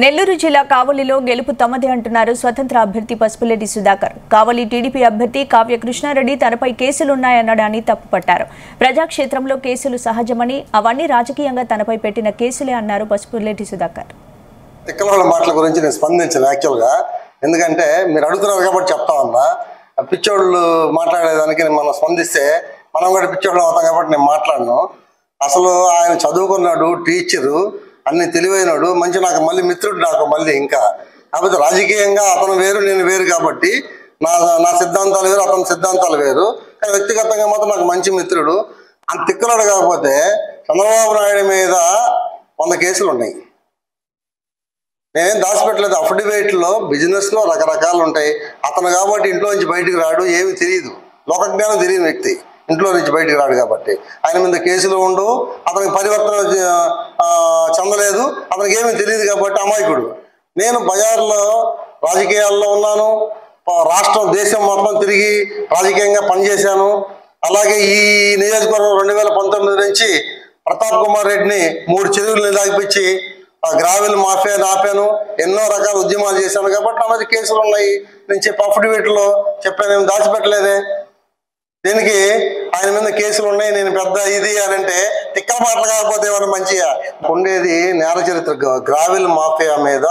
నెల్లూరు జిల్లా కావలిలో గెలుపు తమదే అంటున్నారు స్వతంత్ర అభ్యర్థి పసుపులెడ్డి సుధాకర్. కావలి టీడీపీ అభ్యర్థి కావ్య కృష్ణారెడ్డి తనపై కేసులున్నాయనడాన్ని తప్పుపట్టారు. ప్రజాక్షేత్రంలో కేసులు సహజమని, అవన్నీ రాజకీయంగా తనపై పెట్టిన కేసులే అన్నారు పసుపులెడ్డి సుధాకర్. తిక్కల మాటల గురించి నేను స్పందించాను యాక్చువల్గా. ఎందుకంటే మీరు అడుగుతున్నారు కాబట్టి చెప్తా ఉన్నా. పిచ్చోళ్ళు మాట్లాడేదానికి మనం స్పందిస్తే మనం కూడా పిచ్చోళ్ళు అవుతాం కాబట్టి నేను మాట్లాడను. అసలు ఆయన చదువుకున్నాడు, టీచరు, అన్ని తెలివైనడు, మంచి నాకు మళ్ళీ మిత్రుడు, నాకు మళ్ళీ ఇంకా కాకపోతే రాజకీయంగా అతను వేరు నేను వేరు కాబట్టి నా సిద్ధాంతాలు వేరు, అతని సిద్ధాంతాలు వేరు. కానీ వ్యక్తిగతంగా మాత్రం నాకు మంచి మిత్రుడు. అంత తిక్కలాడు. కాకపోతే చంద్రబాబు నాయుడు మీద 100 కేసులు ఉన్నాయి. నేనేం దాచిపెట్టలేదు. అఫిడవిట్లో బిజినెస్లో రకరకాలు ఉంటాయి. అతను కాబట్టి ఇంట్లో నుంచి బయటకు రాడు, ఏమి తెలియదు, లోకజ్ఞానం తెలియని వ్యక్తి, ఇంట్లో నుంచి బయటకు రాడు కాబట్టి ఆయన మీద కేసులు ఉండవు. అతనికి పరివర్తన చెందలేదు, అతనికి ఏమీ తెలియదు కాబట్టి అమాయకుడు. నేను బజార్లో రాజకీయాల్లో ఉన్నాను, రాష్ట్రం దేశం మొత్తం తిరిగి రాజకీయంగా పనిచేశాను. అలాగే ఈ నియోజకవర్గం 2019 నుంచి ప్రతాప్ కుమార్ రెడ్డిని 3 చెరువులు దాగిపించి గ్రావెల్ మాఫియాని ఆపాను, ఎన్నో రకాల ఉద్యమాలు చేశాను కాబట్టి నా మీద కేసులు ఉన్నాయి. నేను చెప్పి అఫిడవిట్లో చెప్పాను, నేను దాచిపెట్టలేదే. దీనికి ఆయన మీద కేసులు ఉన్నాయి, నేను పెద్ద ఇది అని అంటే తిక్క మాటలు కాకపోతే ఏమన్నా మంచిగా ఉండేది. నేర చరిత్ర గ్రావెల్ మాఫియా మీద